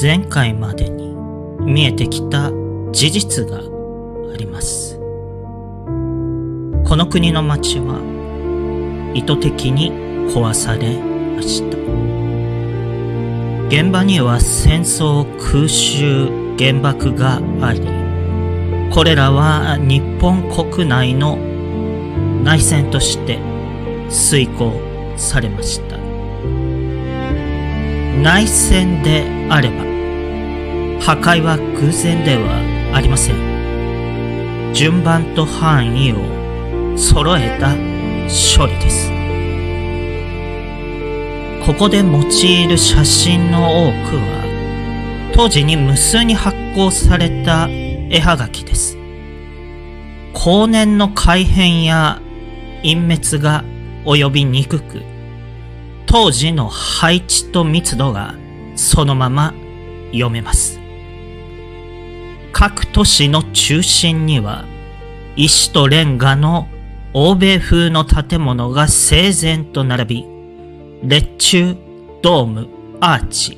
前回までに見えてきた事実があります。この国の町は意図的に壊されました。現場には戦争、空襲、原爆があり、これらは日本国内の内戦として遂行されました。内戦であれば破壊は偶然ではありません。順番と範囲を揃えた処理です。ここで用いる写真の多くは当時に無数に発行された絵はがきです。後年の改変や隠滅が及びにくく、当時の配置と密度がそのまま読めます。各都市の中心には石とレンガの欧米風の建物が整然と並び、列柱、ドーム、アーチ、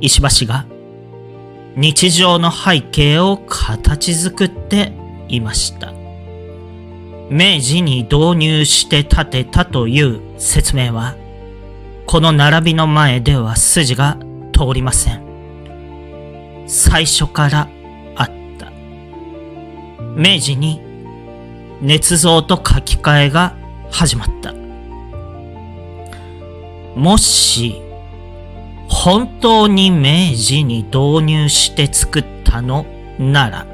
石橋が日常の背景を形作っていました。明治に導入して建てたという説明は、この並びの前では筋が通りません。最初からあった。明治に捏造と書き換えが始まった。もし本当に明治に導入して作ったのなら、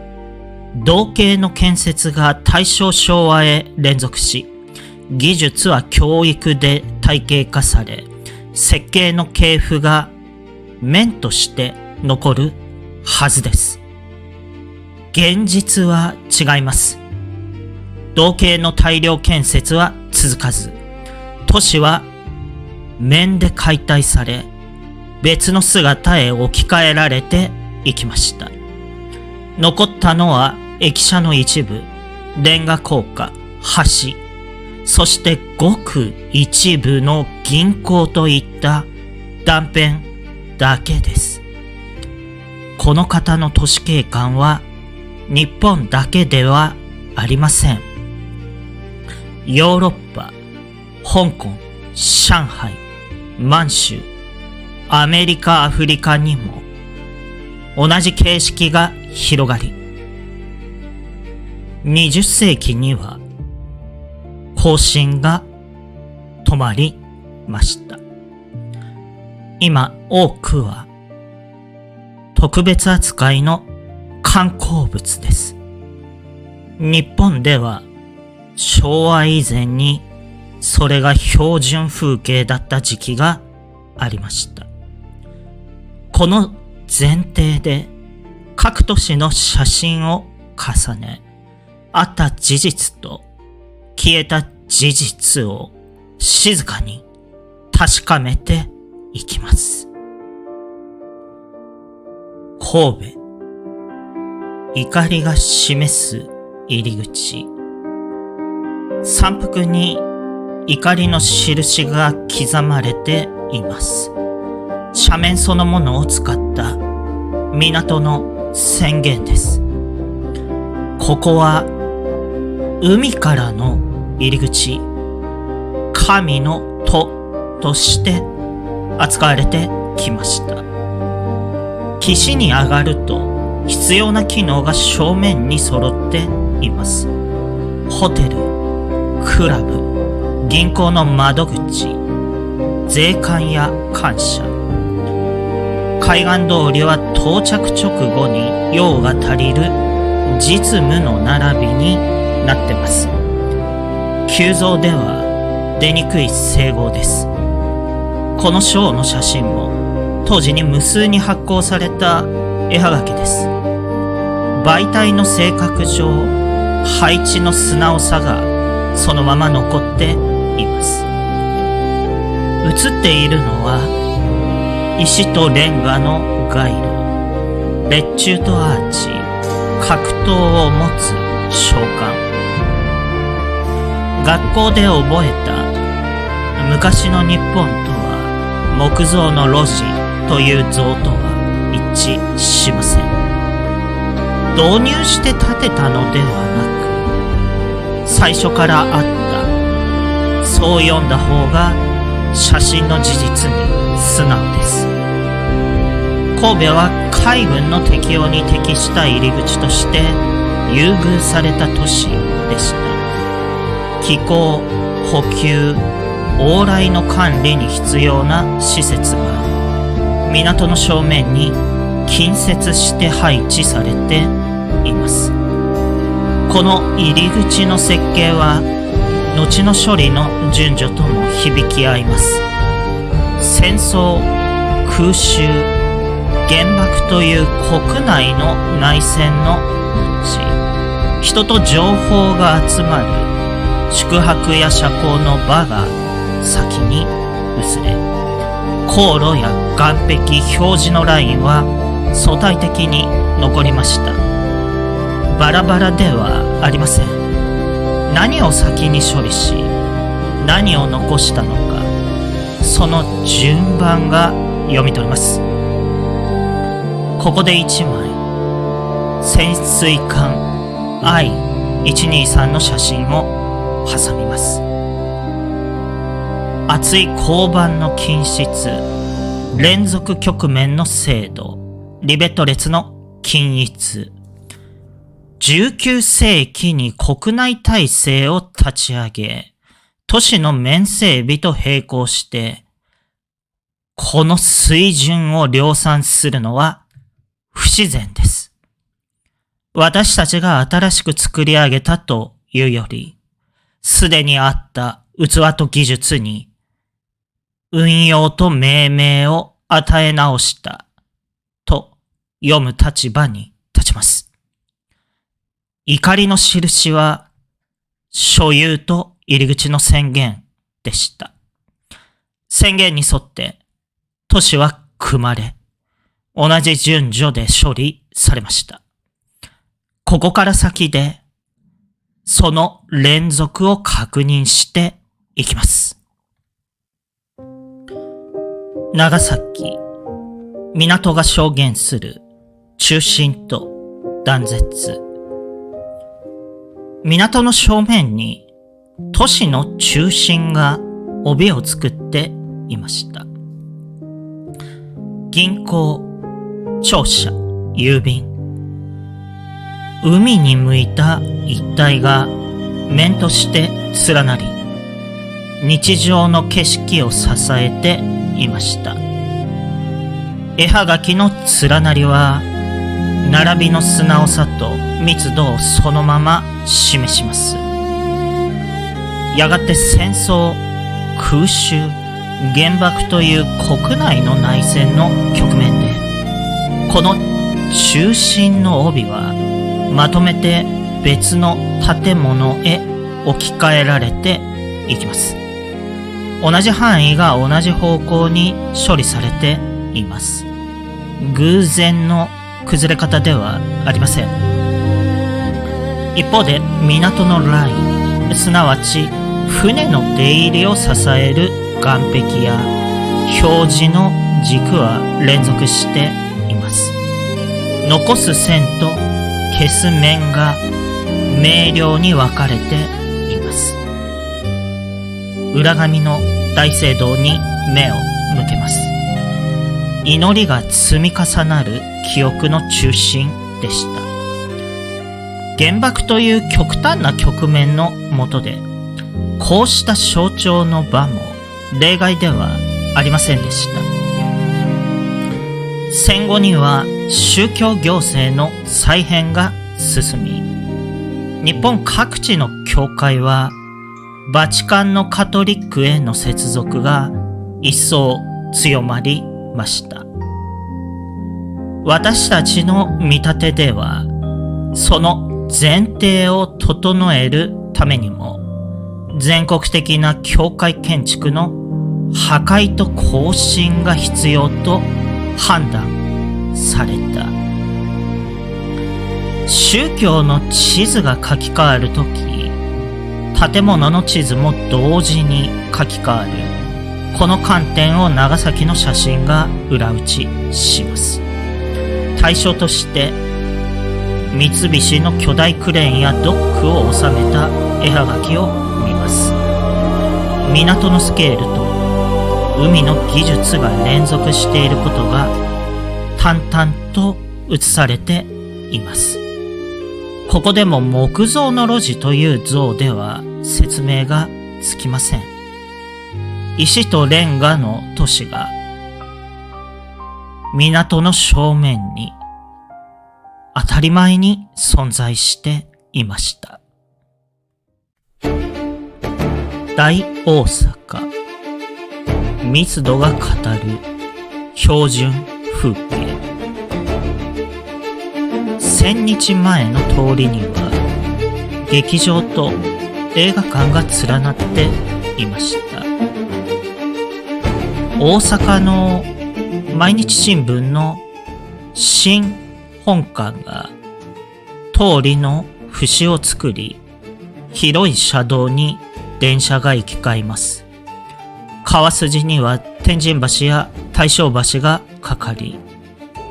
同型の建設が大正昭和へ連続し、技術は教育で体系化され、設計の系譜が面として残るはずです。現実は違います。同型の大量建設は続かず、都市は面で解体され、別の姿へ置き換えられていきました。残ったのは駅舎の一部、レンガ高架、橋、そしてごく一部の銀行といった断片だけです。この方の都市景観は日本だけではありません。ヨーロッパ、香港、上海、満州、アメリカ、アフリカにも同じ形式が広がり、20世紀には更新が止まりました。今多くは特別扱いの観光物です。日本では昭和以前にそれが標準風景だった時期がありました。この前提で各都市の写真を重ね、あった事実と消えた事実を静かに確かめていきます。神戸、怒りが示す入り口。山腹に怒りの印が刻まれています。斜面そのものを使った港の宣言です。ここは海からの入り口、神の戸として扱われてきました。岸に上がると必要な機能が正面に揃っています。ホテル、クラブ、銀行の窓口、税関や官舎。海岸通りは到着直後に用が足りる実務の並びになってます。急増では出にくい整合です。この章の写真も当時に無数に発行された絵はがきです。媒体の性格上、配置の素直さがそのまま残っています。写っているのは石とレンガの街路、列柱とアーチ、格闘を持つ商館。学校で覚えた昔の日本とは木造の路地という像とは一致しません。導入して建てたのではなく、最初からあった、そう読んだ方が写真の事実に素直です。神戸は海軍の適用に適した入り口として優遇された都市でした。気候、補給、往来の管理に必要な施設が港の正面に近接して配置されています。この入り口の設計は後の処理の順序とも響き合います。戦争、空襲、原爆という国内の内戦の後、人と情報が集まる宿泊や社交の場が先に薄れ、航路や岸壁表示のラインは相対的に残りました。バラバラではありません。何を先に処理し、何を残したのか、その順番が読み取れます。ここで1枚、潜水艦 I-123 の写真を挟みます。厚い鋼板の均質、連続曲面の精度、リベット列の均一。19世紀に国内体制を立ち上げ、都市の面整備と並行して、この水準を量産するのは不自然です。私たちが新しく作り上げたというより、すでにあった器と技術に運用と命名を与え直したと読む立場に立ちます。怒りの印は所有と入り口の宣言でした。宣言に沿って都市は組まれ、同じ順序で処理されました。ここから先でその連続を確認していきます。長崎、港が証言する中心と断絶。港の正面に都市の中心が帯を作っていました。銀行、庁舎、郵便。海に向いた一帯が面として連なり、日常の景色を支えていました。絵はがきの連なりは、並びの素直さと密度をそのまま示します。やがて戦争、空襲、原爆という国内の内戦の局面で、この中心の帯はまとめて別の建物へ置き換えられていきます。同じ範囲が同じ方向に処理されています。偶然の崩れ方ではありません。一方で港のライン、すなわち船の出入りを支える岸壁や表示の軸は連続しています。残す線と消す面が明瞭に分かれています。裏紙の大聖堂に目を向けます。祈りが積み重なる記憶の中心でした。原爆という極端な局面の下で、こうした象徴の場も例外ではありませんでした。戦後には宗教行政の再編が進み、日本各地の教会はバチカンのカトリックへの接続が一層強まりました。私たちの見立てでは、その前提を整えるためにも、全国的な教会建築の破壊と更新が必要と判断された。宗教の地図が書き換わるとき、建物の地図も同時に書き換わる。この観点を長崎の写真が裏打ちします。対象として三菱の巨大クレーンやドックを収めた絵はがきを見ます。港のスケールと海の技術が連続していることが淡々と写されています。ここでも木造の路地という像では説明がつきません。石とレンガの都市が港の正面に当たり前に存在していました。大大阪、密度が語る標準風景。1000日前の通りには劇場と映画館が連なっていました。大阪の毎日新聞の新本館が通りの節を作り、広い車道に電車が行き交います。川筋には天神橋や大正橋がかかり、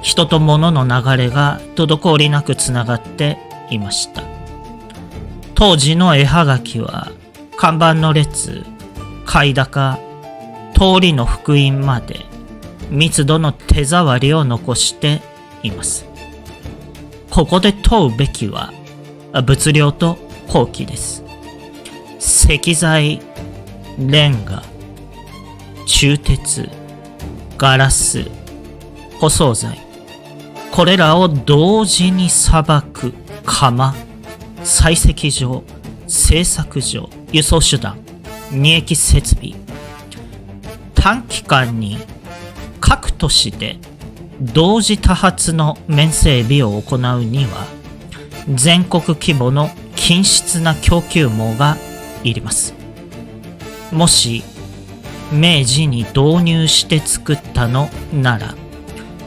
人と物の流れが滞りなくつながっていました。当時の絵はがきは看板の列、階高、通りの幅員まで密度の手触りを残しています。ここで問うべきは物量と工期です。石材、レンガ、鋳鉄、ガラス、舗装材、これらを同時にさばく窯、採石場、製作所、輸送手段、二液設備。短期間に各都市で同時多発の面整備を行うには全国規模の均質な供給網がいります。もし明治に導入して作ったのなら、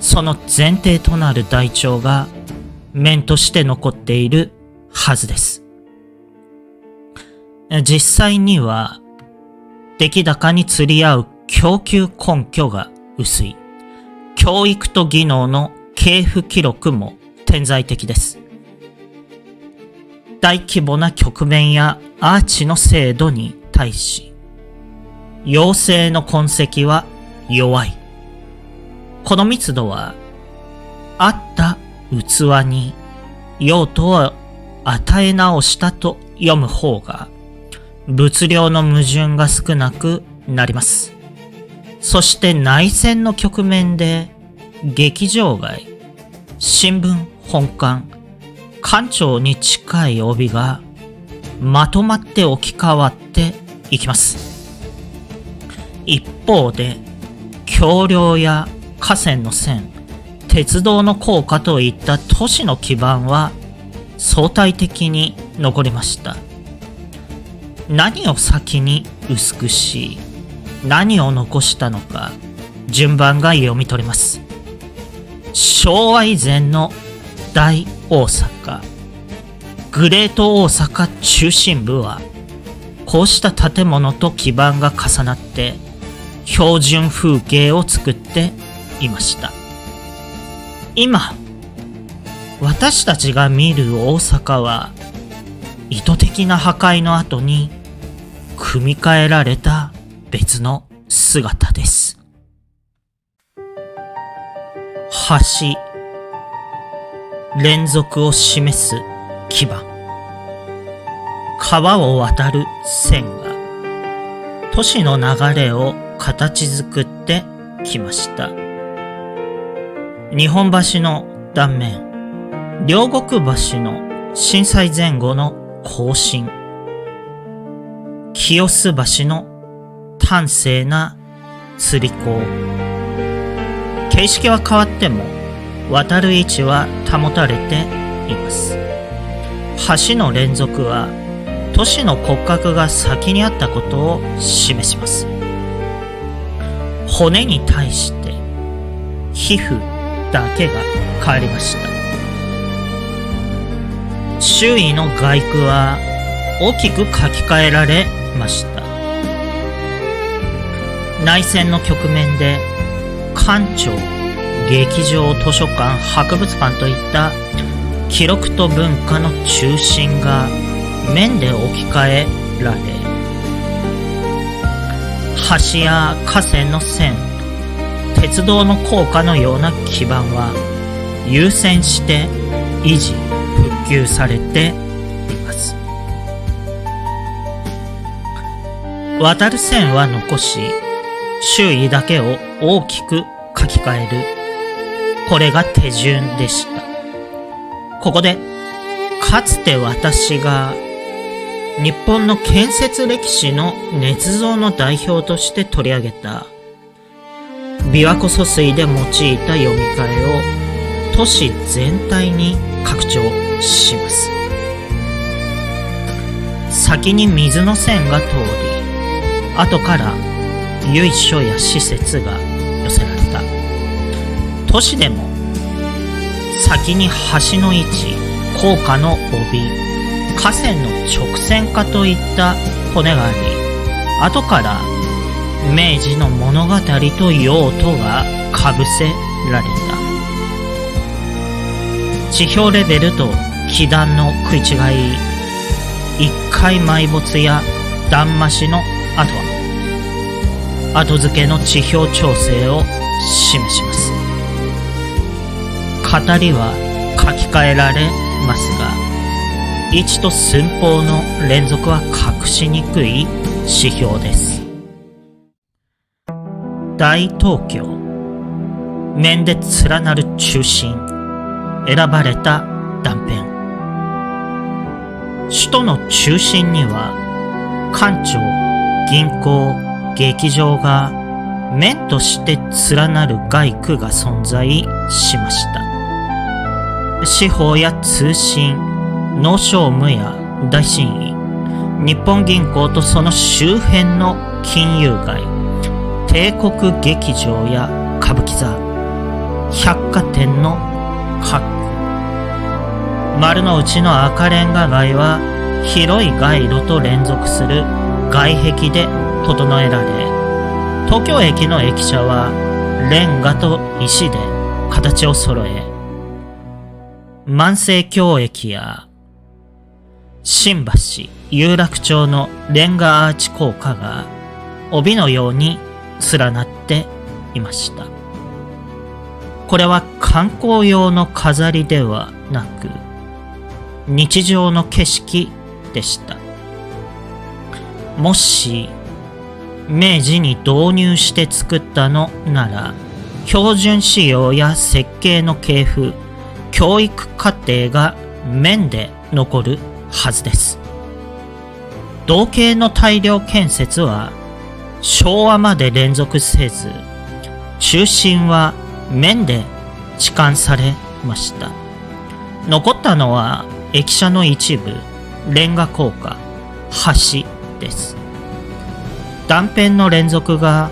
その前提となる台帳が面として残っているはずです。実際には出来高に釣り合う供給根拠が薄い。教育と技能の系譜記録も点在的です。大規模な曲面やアーチの精度に対し、陽性の痕跡は弱い。この密度は、あった器に用途を与え直したと読む方が、物量の矛盾が少なくなります。そして内戦の局面で、劇場街、新聞本館、館長に近い帯がまとまって置き換わっていきます。一方で、橋梁や河川の線、鉄道の高架といった都市の基盤は相対的に残りました。何を先に薄くし、何を残したのか、順番が読み取れます。昭和以前の大大阪、グレート大阪中心部は、こうした建物と基盤が重なって、標準風景を作っていました。今、私たちが見る大阪は、意図的な破壊の後に、組み替えられた別の姿です。橋、連続を示す基盤。川を渡る線が、都市の流れを形作ってきました。日本橋の断面、両国橋の震災前後の更新、清洲橋の端正な釣り港。形式は変わっても渡る位置は保たれています。橋の連続は都市の骨格が先にあったことを示します。骨に対して皮膚だけが変わりました。周囲の外区は大きく書き換えられました。内戦の局面で官庁、劇場、図書館、博物館といった記録と文化の中心が面で置き換えられ、橋や河川の線、鉄道の高架のような基盤は優先して維持・復旧されています。渡る線は残し、周囲だけを大きく書き換える。これが手順でした。ここで、かつて私が日本の建設歴史の捏造の代表として取り上げた琵琶湖疏水で用いた読み替えを都市全体に拡張します。先に水の線が通り、後から由緒や施設が寄せられた。都市でも先に橋の位置、高架の帯、河川の直線化といった骨があり、後から明治の物語と用途がかぶせられた。地表レベルと基壇の食い違い、一回埋没や断増しの後は後付けの地表調整を示します。語りは書き換えられますが、位置と寸法の連続は隠しにくい指標です。大東京、面で連なる中心、選ばれた断片。首都の中心には官庁、銀行、劇場が面として連なる街区が存在しました。司法や通信、農商務や大審院、日本銀行とその周辺の金融街、帝国劇場や歌舞伎座、百貨店の各区、丸の内の赤レンガ街は広い街路と連続する外壁で整えられ、東京駅の駅舎はレンガと石で形を揃え、万世橋駅や新橋、有楽町のレンガアーチ高架が帯のように連なっていました。これは観光用の飾りではなく、日常の景色でした。もし明治に導入して作ったのなら、標準仕様や設計の系譜、教育課程が面で残るはずです。同系の大量建設は昭和まで連続せず、中心は面で置換されました。残ったのは駅舎の一部、レンガ高架、橋です。断片の連続が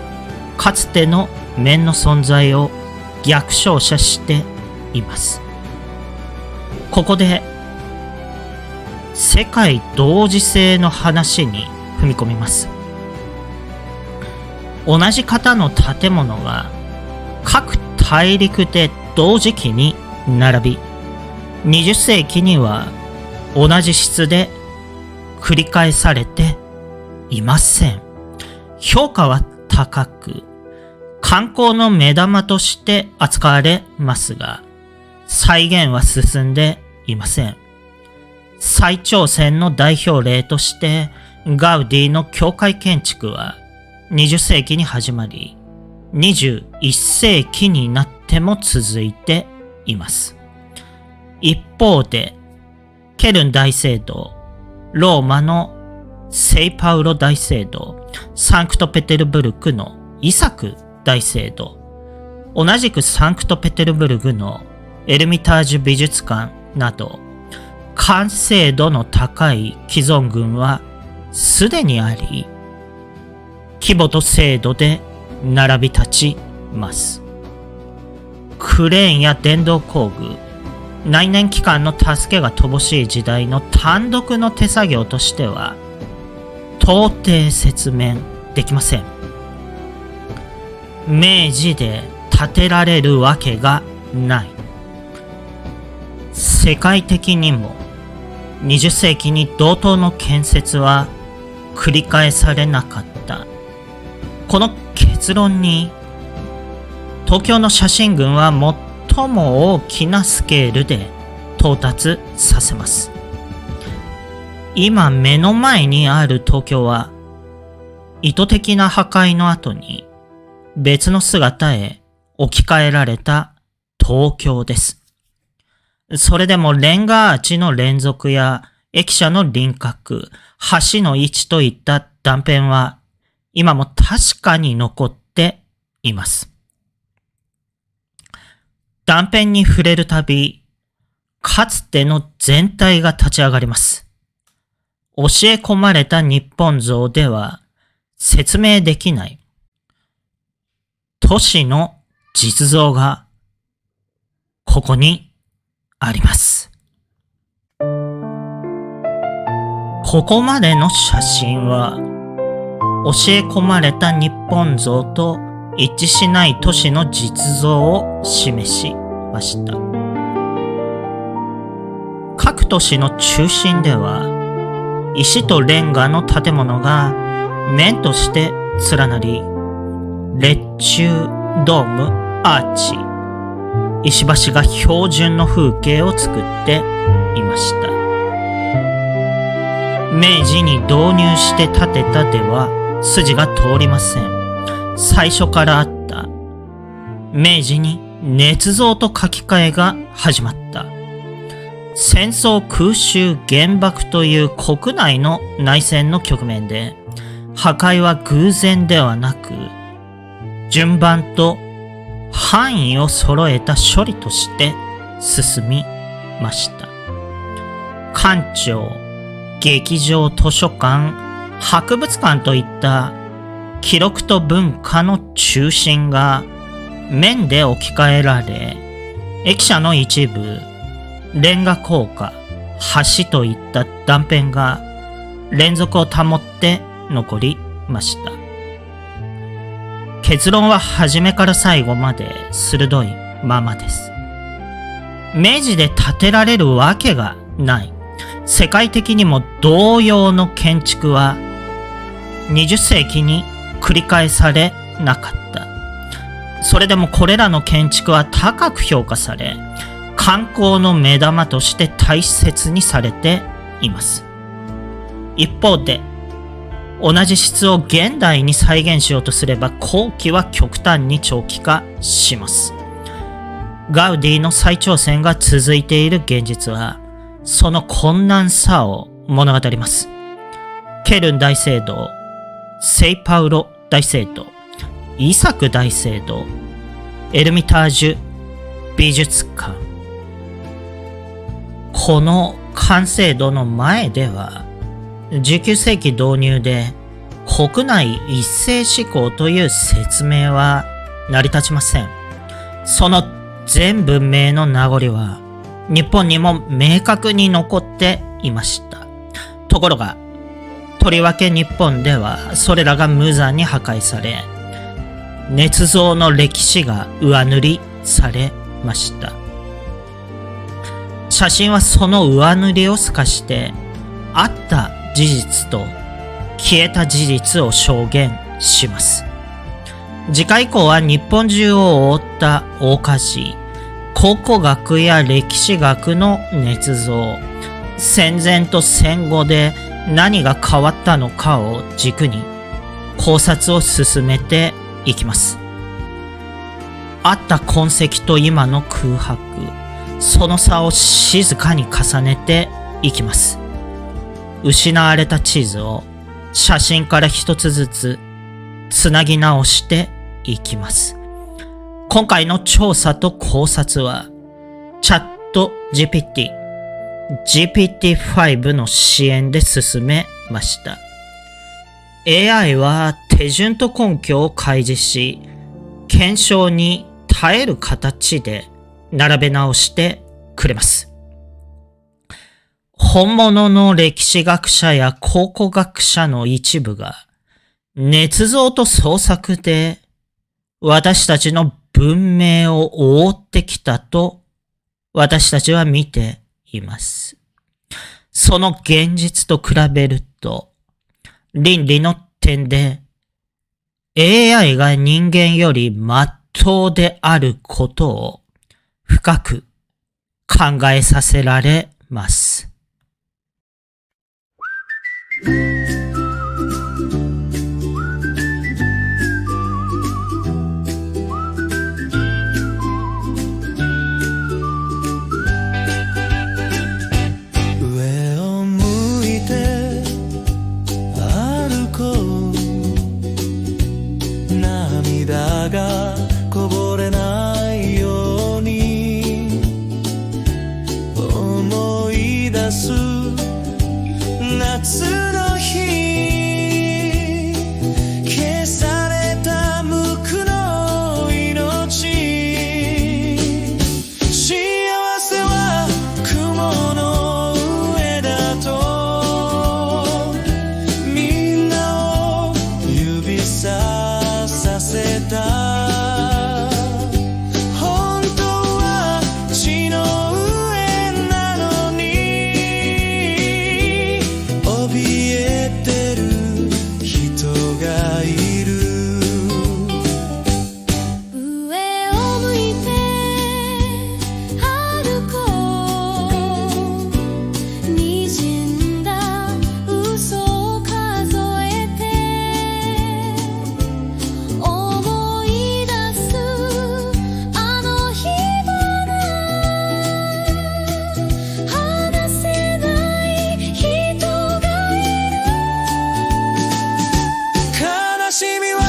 かつての面の存在を逆照射しています。ここで世界同時性の話に踏み込みます。同じ型の建物が各大陸で同時期に並び、20世紀には同じ質で繰り返されていません。評価は高く、観光の目玉として扱われますが、再現は進んでいません。再挑戦の代表例として、ガウディの教会建築は20世紀に始まり、21世紀になっても続いています。一方で、ケルン大聖堂、ローマの聖パウロ大聖堂、サンクトペテルブルクのイサク大聖堂、同じくサンクトペテルブルグのエルミタージュ美術館など、完成度の高い既存群はすでにあり、規模と精度で並び立ちます。クレーンや電動工具、内燃機関の助けが乏しい時代の単独の手作業としては到底説明できません。明治で建てられるわけがない。世界的にも20世紀に同等の建設は繰り返されなかった。この結論に東京の写真群は最も大きなスケールで到達させます。今目の前にある東京は意図的な破壊の後に別の姿へ置き換えられた東京です。それでもレンガアーチの連続や駅舎の輪郭、橋の位置といった断片は今も確かに残っています。断片に触れるたび、かつての全体が立ち上がります。教え込まれた日本像では説明できない都市の実像がここにあります。ここまでの写真は教え込まれた日本像と一致しない都市の実像を示しました。各都市の中心では石とレンガの建物が面として連なり、列柱、ドーム、アーチ、石橋が標準の風景を作っていました。明治に導入して建てたでは筋が通りません。最初からあった明治に捏造と書き換えが始まった。戦争空襲原爆という国内の内戦の局面で破壊は偶然ではなく順番と範囲を揃えた処理として進みました。官庁、劇場、図書館、博物館といった記録と文化の中心が面で置き換えられ、駅舎の一部、レンガ高架、橋といった断片が連続を保って残りました。結論は初めから最後まで鋭いままです。明治で建てられるわけがない。世界的にも同様の建築は20世紀に繰り返されなかった。それでもこれらの建築は高く評価され、観光の目玉として大切にされています。一方で、同じ質を現代に再現しようとすれば工期は極端に長期化します。ガウディの再挑戦が続いている現実は、その困難さを物語ります。ケルン大聖堂、セイパウロ大聖堂、イサク大聖堂、エルミタージュ美術館。この完成度の前では、19世紀導入で国内一斉施行という説明は成り立ちません。その全文明の名残は日本にも明確に残っていました。ところが、とりわけ日本ではそれらが無残に破壊され、捏造の歴史が上塗りされました。写真はその上塗りを透かして、あった事実と消えた事実を証言します。次回以降は日本中を覆った大火事、考古学や歴史学の捏造、戦前と戦後で何が変わったのかを軸に考察を進めていきます。あった痕跡と今の空白、その差を静かに重ねていきます。失われた地図を写真から一つずつつなぎ直していきます。今回の調査と考察はチャット GPT、GPT-5 の支援で進めました。AI は手順と根拠を開示し、検証に耐える形で並べ直してくれます。本物の歴史学者や考古学者の一部が捏造と創作で私たちの文明を覆ってきたと私たちは見ています。その現実と比べると、倫理の点で AI が人間より真っ当であることを深く考えさせられます。涙がこぼれないように思い出す夏の日消された無垢の命幸せは雲の上だとみんなを指ささせた本当は血の上なのに怯えてる人がいる上を向いて歩こう滲んだ嘘を数えて思い出すあの日々話せない人がいる悲しみは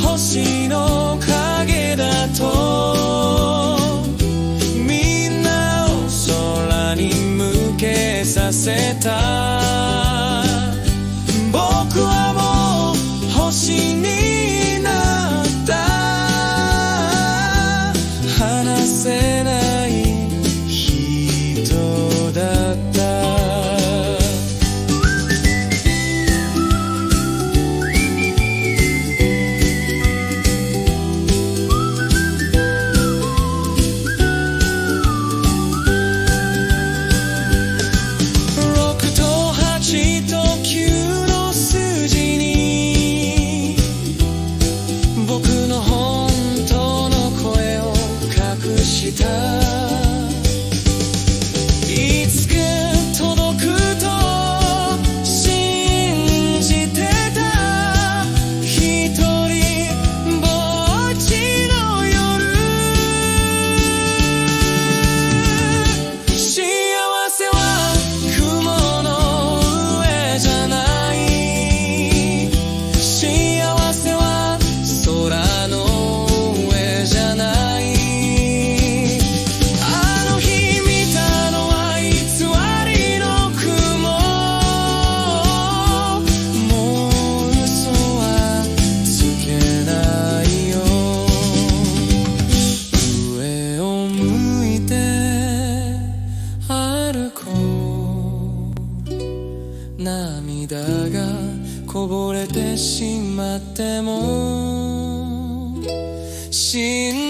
星の影だとみんなを空に向けさせた僕はもう星になった話せない人だった6と8と9の数字に僕の本当の声を隠したいつか届くと信じてた一人ぼっちの夜幸せは雲の上じゃない幸せは空の上じゃないあの日見たのは偽りの雲もう嘘はつけないよ上を向いて歩こう涙がこぼれてしまっても信